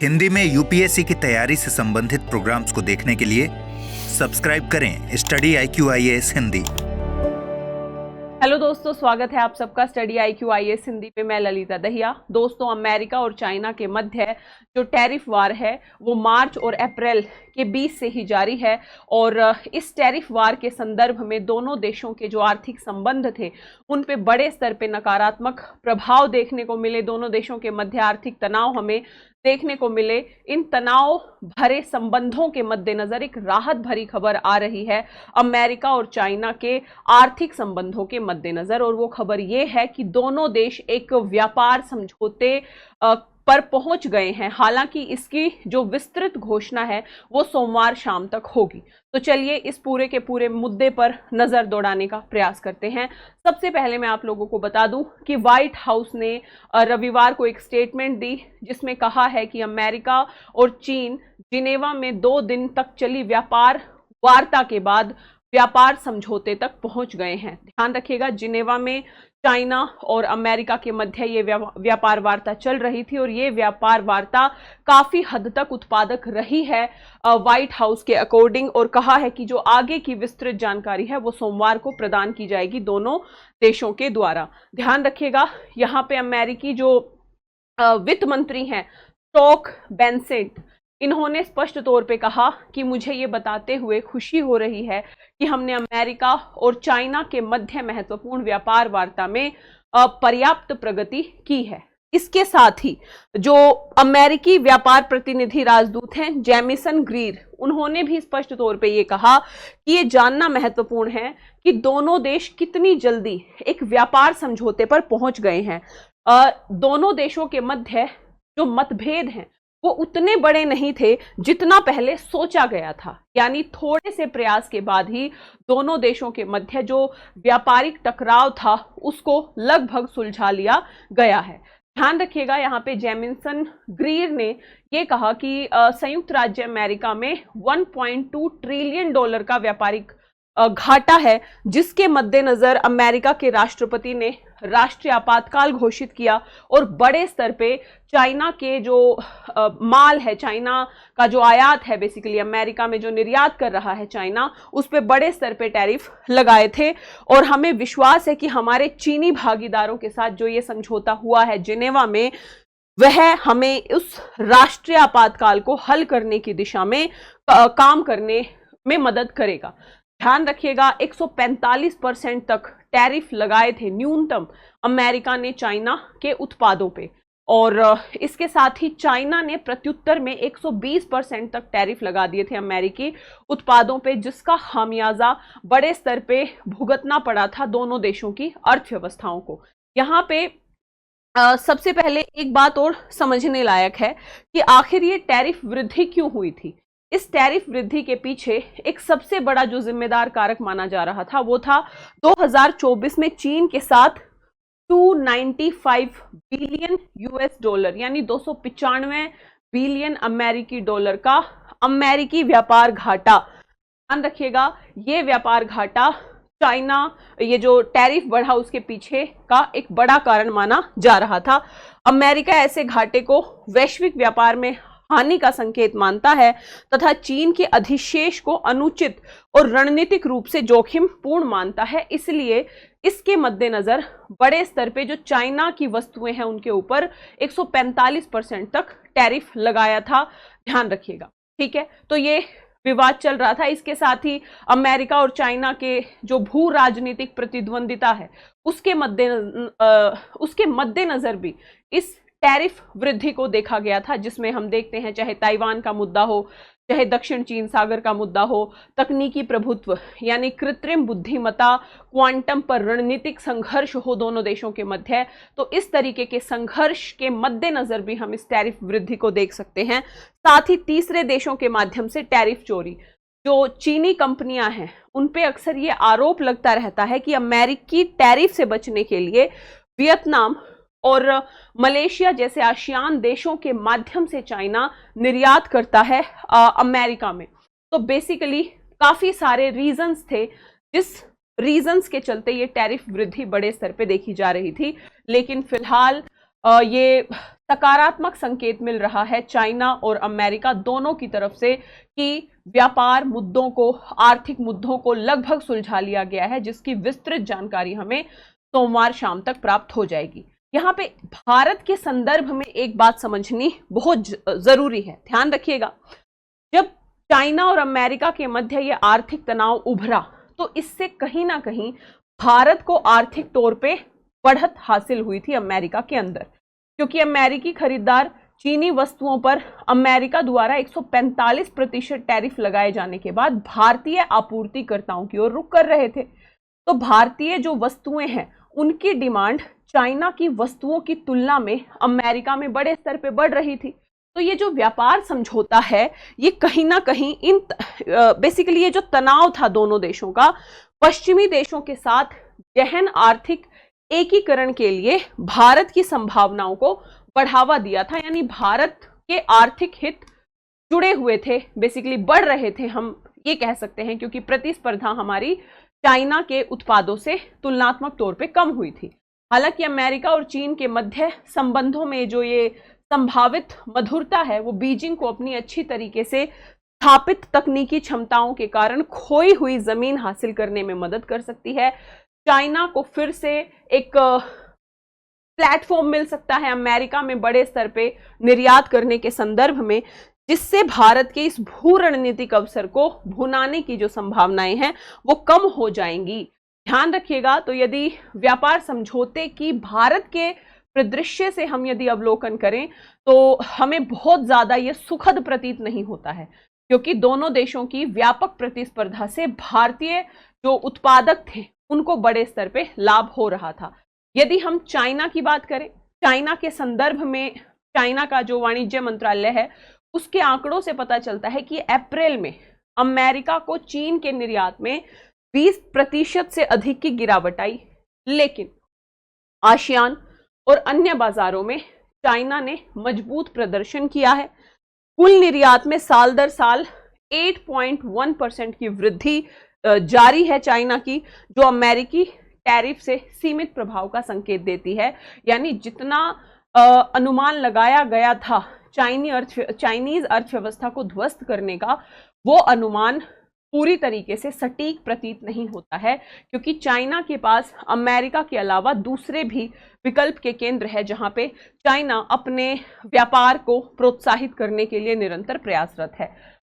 हिंदी में यूपीएससी की तैयारी से संबंधित प्रोग्राम्स को देखने के लिए सब्सक्राइब करें study IQ IAS Hindi. Hello दोस्तों, स्वागत है आप सबका स्टडी IQ IAS हिंदी पे। मैं ललिता दहिया। दोस्तों, अमेरिका और चाइना के मध्य जो टैरिफ वार है वो मार्च और अप्रैल के बीच से ही जारी है और इस टैरिफ वार के संदर्भ में दोनों देशों के जो आर्थिक संबंध थे उन पे बड़े स्तर पे नकारात्मक प्रभाव देखने को मिले। दोनों देशों के मध्य आर्थिक तनाव हमें देखने को मिले। इन तनाव भरे संबंधों के मद्देनजर एक राहत भरी खबर आ रही है अमेरिका और चाइना के आर्थिक संबंधों के मद्देनजर, और वो खबर ये है कि दोनों देश एक व्यापार समझौते पर पहुंच गए हैं। हालांकि इसकी जो विस्तृत घोषणा है वो सोमवार शाम तक होगी। तो चलिए इस पूरे के पूरे मुद्दे पर नजर दौड़ाने का प्रयास करते हैं। सबसे पहले मैं आप लोगों को बता दूं कि व्हाइट हाउस ने रविवार को एक स्टेटमेंट दी जिसमें कहा है कि अमेरिका और चीन जिनेवा में 2 दिन तक चली व्यापार वार्ता के बाद व्यापार समझौते तक पहुंच गए हैं। ध्यान रखिएगा, जिनेवा में चाइना और अमेरिका के मध्य ये व्यापार वार्ता चल रही थी और ये व्यापार वार्ता काफी हद तक उत्पादक रही है व्हाइट हाउस के अकॉर्डिंग, और कहा है कि जो आगे की विस्तृत जानकारी है वो सोमवार को प्रदान की जाएगी दोनों देशों के द्वारा। ध्यान रखिएगा, यहाँ पे अमेरिकी जो वित्त मंत्री हैं स्कॉट बेसेंट, इन्होंने स्पष्ट तौर पे कहा कि मुझे ये बताते हुए खुशी हो रही है कि हमने अमेरिका और चाइना के मध्य महत्वपूर्ण व्यापार वार्ता में पर्याप्त प्रगति की है। इसके साथ ही जो अमेरिकी व्यापार प्रतिनिधि राजदूत हैं जेमिसन ग्रीर, उन्होंने भी स्पष्ट तौर पे ये कहा कि ये जानना महत्वपूर्ण है कि दोनों देश कितनी जल्दी एक व्यापार समझौते पर पहुंच गए हैं। दोनों देशों के मध्य जो मतभेद हैं वो उतने बड़े नहीं थे जितना पहले सोचा गया था, यानी थोड़े से प्रयास के बाद ही दोनों देशों के मध्य जो व्यापारिक टकराव था उसको लगभग सुलझा लिया गया है। ध्यान रखिएगा, यहाँ पे जेमिसन ग्रीर ने ये कहा कि संयुक्त राज्य अमेरिका में 1.2 ट्रिलियन डॉलर का व्यापारिक घाटा है, जिसके मद्देनजर अमेरिका के राष्ट्रपति ने राष्ट्रीय आपातकाल घोषित किया और बड़े स्तर पे चाइना के जो माल है, चाइना का जो आयात है, बेसिकली अमेरिका में जो निर्यात कर रहा है चाइना, उस पे बड़े स्तर पे टैरिफ लगाए थे। और हमें विश्वास है कि हमारे चीनी भागीदारों के साथ जो ये समझौता हुआ है जिनेवा में, वह हमें उस राष्ट्रीय आपातकाल को हल करने की दिशा में काम करने में मदद करेगा। ध्यान रखिएगा, 145% तक टैरिफ लगाए थे न्यूनतम अमेरिका ने चाइना के उत्पादों पे, और इसके साथ ही चाइना ने प्रत्युत्तर में 120% तक टैरिफ लगा दिए थे अमेरिकी उत्पादों पे, जिसका खामियाजा बड़े स्तर पे भुगतना पड़ा था दोनों देशों की अर्थव्यवस्थाओं को। यहाँ पे सबसे पहले एक बात और समझने लायक है कि आखिर ये टैरिफ वृद्धि क्यों हुई थी। इस टैरिफ वृद्धि के पीछे एक सबसे बड़ा जो जिम्मेदार कारक माना जा रहा था वो था 2024 में चीन के साथ 295 बिलियन US डॉलर यानी 295 बिलियन अमेरिकी डॉलर का अमेरिकी व्यापार घाटा। ध्यान रखिएगा, ये व्यापार घाटा चाइना, ये जो टैरिफ बढ़ा उसके पीछे का एक बड़ा कारण माना जा रहा था। अमेरिका ऐसे घाटे को वैश्विक व्यापार में हानि का संकेत मानता है तथा चीन के अधिशेष को अनुचित और रणनीतिक रूप से जोखिम पूर्ण मानता है। इसलिए इसके मद्देनजर बड़े स्तर पे जो चाइना की वस्तुएं हैं उनके ऊपर 145% तक टैरिफ लगाया था। ध्यान रखिएगा, ठीक है। तो ये विवाद चल रहा था। इसके साथ ही अमेरिका और चाइना के जो भू राजनीतिक प्रतिद्वंदिता है उसके मद्देनजर भी इस टैरिफ वृद्धि को देखा गया था, जिसमें हम देखते हैं चाहे ताइवान का मुद्दा हो, चाहे दक्षिण चीन सागर का मुद्दा हो, तकनीकी प्रभुत्व यानी कृत्रिम बुद्धिमत्ता, क्वांटम पर रणनीतिक संघर्ष हो दोनों देशों के मध्य, तो इस तरीके के संघर्ष के मद्देनजर भी हम इस टैरिफ वृद्धि को देख सकते हैं। साथ ही तीसरे देशों के माध्यम से टैरिफ चोरी, जो चीनी कंपनियां हैं उन पे अक्सर ये आरोप लगता रहता है कि अमेरिकी टैरिफ से बचने के लिए वियतनाम और मलेशिया जैसे आसियान देशों के माध्यम से चाइना निर्यात करता है अमेरिका में। तो बेसिकली काफी सारे रीजंस थे जिस रीजंस के चलते ये टैरिफ वृद्धि बड़े स्तर पे देखी जा रही थी। लेकिन फिलहाल ये सकारात्मक संकेत मिल रहा है चाइना और अमेरिका दोनों की तरफ से कि व्यापार मुद्दों को, आर्थिक मुद्दों को लगभग सुलझा लिया गया है, जिसकी विस्तृत जानकारी हमें सोमवार शाम तक प्राप्त हो जाएगी। यहाँ पे भारत के संदर्भ में एक बात समझनी बहुत जरूरी है, ध्यान रखिएगा। जब चाइना और अमेरिका के मध्य ये आर्थिक तनाव उभरा तो इससे कहीं ना कहीं भारत को आर्थिक तौर पे बढ़त हासिल हुई थी अमेरिका के अंदर, क्योंकि अमेरिकी खरीदार चीनी वस्तुओं पर अमेरिका द्वारा 145% टैरिफ लगाए जाने के बाद भारतीय आपूर्तिकर्ताओं की ओर रुख कर रहे थे। तो भारतीय जो वस्तुएं हैं उनकी डिमांड चाइना की वस्तुओं की तुलना में अमेरिका में बड़े स्तर पे बढ़ रही थी। तो ये जो व्यापार समझौता है ये कहीं ना कहीं इन बेसिकली ये जो तनाव था दोनों देशों का, पश्चिमी देशों के साथ गहन आर्थिक एकीकरण के लिए भारत की संभावनाओं को बढ़ावा दिया था। यानी भारत के आर्थिक हित जुड़े हुए थे, बेसिकली बढ़ रहे थे, हम ये कह सकते हैं, क्योंकि प्रतिस्पर्धा हमारी चाइना के उत्पादों से तुलनात्मक तौर पे कम हुई थी। हालांकि अमेरिका और चीन के मध्य संबंधों में जो ये संभावित मधुरता है वो बीजिंग को अपनी अच्छी तरीके से स्थापित तकनीकी क्षमताओं के कारण खोई हुई जमीन हासिल करने में मदद कर सकती है। चाइना को फिर से एक प्लेटफॉर्म मिल सकता है अमेरिका में बड़े स्तर पे निर्यात करने के संदर्भ में, जिससे भारत के इस भू रणनीतिक अवसर को भुनाने की जो संभावनाएं हैं वो कम हो जाएंगी। ध्यान रखिएगा। तो यदि व्यापार समझौते की भारत के परिदृश्य से हम यदि अवलोकन करें तो हमें बहुत ज्यादा ये सुखद प्रतीत नहीं होता है, क्योंकि दोनों देशों की व्यापक प्रतिस्पर्धा से भारतीय जो उत्पादक थे उनको बड़े स्तर पे लाभ हो रहा था। यदि हम चाइना की बात करें, चाइना के संदर्भ में चाइना का जो वाणिज्य मंत्रालय है उसके आंकड़ों से पता चलता है कि अप्रैल में अमेरिका को चीन के निर्यात में 20% से अधिक की गिरावट आई, लेकिन आसियान और अन्य बाजारों में चाइना ने मजबूत प्रदर्शन किया है। कुल निर्यात में साल दर साल 8.1% की वृद्धि जारी है चाइना की, जो अमेरिकी टैरिफ से सीमित प्रभाव का संकेत देती है। यानी जितना अनुमान लगाया गया था चाइनीज अर्थव्यवस्था को ध्वस्त करने का, वो अनुमान पूरी तरीके से सटीक प्रतीत नहीं होता है, क्योंकि चाइना के पास अमेरिका के अलावा दूसरे भी विकल्प के केंद्र है जहां पे चाइना अपने व्यापार को प्रोत्साहित करने के लिए निरंतर प्रयासरत है।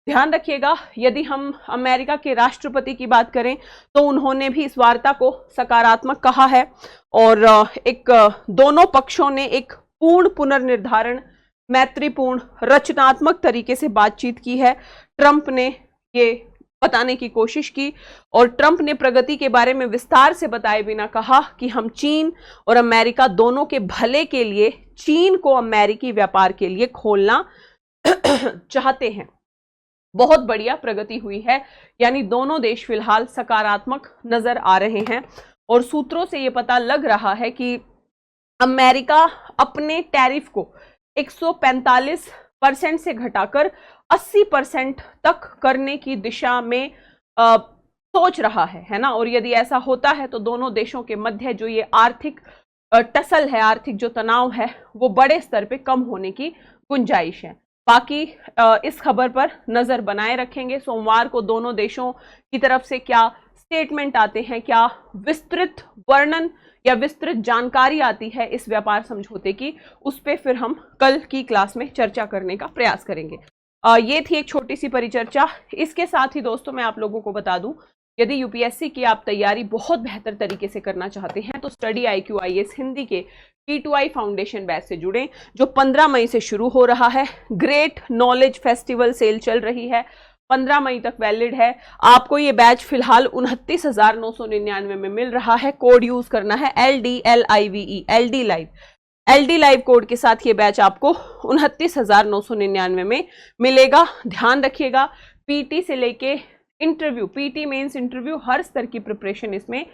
ध्यान रखिएगा, यदि हम अमेरिका के राष्ट्रपति की बात करें तो उन्होंने भी इस वार्ता को सकारात्मक कहा है और एक दोनों पक्षों ने एक पूर्ण पुनर्निर्धारण, मैत्रीपूर्ण, रचनात्मक तरीके से बातचीत की है। ट्रंप ने ये बताने की कोशिश की और ट्रंप ने प्रगति के बारे में विस्तार से बताए बिना कहा कि हम चीन और अमेरिका दोनों के भले के लिए चीन को अमेरिकी व्यापार के लिए खोलना चाहते हैं। बहुत बढ़िया प्रगति हुई है, यानी दोनों देश फिलहाल सकारात्मक नजर आ रहे हैं और सूत्रों से ये पता लग रहा है कि अमेरिका अपने टैरिफ को 145% से घटाकर 80% तक करने की दिशा में सोच रहा है ना। और यदि ऐसा होता है तो दोनों देशों के मध्य जो ये आर्थिक टसल है, आर्थिक जो तनाव है, वो बड़े स्तर पे कम होने की गुंजाइश है। बाकी इस खबर पर नजर बनाए रखेंगे। सोमवार को दोनों देशों की तरफ से क्या स्टेटमेंट आते हैं, क्या विस्तृत वर्णन या विस्तृत जानकारी आती है इस व्यापार समझौते की, उस पर फिर हम कल की क्लास में चर्चा करने का प्रयास करेंगे। ये थी एक छोटी सी परिचर्चा। इसके साथ ही दोस्तों मैं आप लोगों को बता दूं, यदि यूपीएससी की आप तैयारी बहुत बेहतर तरीके से करना चाहते हैं तो स्टडी IQ IAS हिंदी के T2I फाउंडेशन बैच से जुड़ें, जो 15 मई से शुरू हो रहा है। ग्रेट नॉलेज फेस्टिवल सेल चल रही है, 15 मई तक वैलिड है। आपको ये बैच फिलहाल 29,999 में मिल रहा है। कोड यूज करना है LDLIVE, LD लाइव कोड के साथ ये बैच आपको 29,999 में मिलेगा। ध्यान रखिएगा, पीटी से लेके इंटरव्यू, पीटी मेंस इंटरव्यू, हर स्तर की प्रिपरेशन इसमें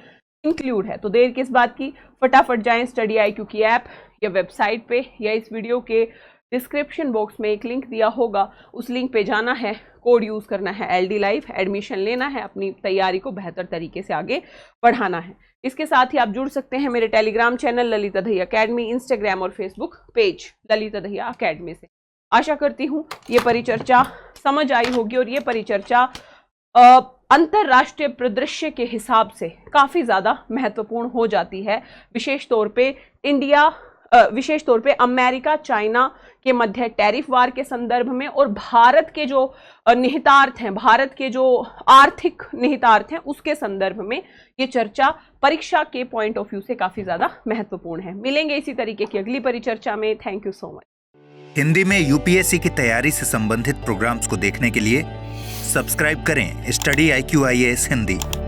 इंक्लूड है। तो देर किस बात की, फटाफट जाएं स्टडी IQ की ऐप या वेबसाइट पे, या इस वीडियो के डिस्क्रिप्शन बॉक्स में एक लिंक दिया होगा, उस लिंक पे जाना है, कोड यूज करना है LD लाइव, एडमिशन लेना है, अपनी तैयारी को बेहतर तरीके से आगे बढ़ाना है। इसके साथ ही आप जुड़ सकते हैं मेरे Telegram channel Lalita Dahiya academy, Instagram और Facebook page Lalita Dahiya academy से। आशा करती हूँ ये परिचर्चा समझ आई होगी और ये परिचर्चा अंतरराष्ट्रीय परिदृश्य के हिसाब से काफी ज्यादा महत्वपूर्ण हो जाती है, विशेष तौर पे अमेरिका चाइना के मध्य टैरिफ वार के संदर्भ में और भारत के जो निहितार्थ हैं, भारत के जो आर्थिक निहितार्थ हैं उसके संदर्भ में ये चर्चा परीक्षा के पॉइंट ऑफ व्यू से काफी ज्यादा महत्वपूर्ण है। मिलेंगे इसी तरीके की अगली परिचर्चा में। Thank you so much. Hindi में यूपीएससी की तैयारी से संबंधित प्रोग्राम्स को देखने के लिए सब्सक्राइब करें स्टडी IQ IAS हिंदी।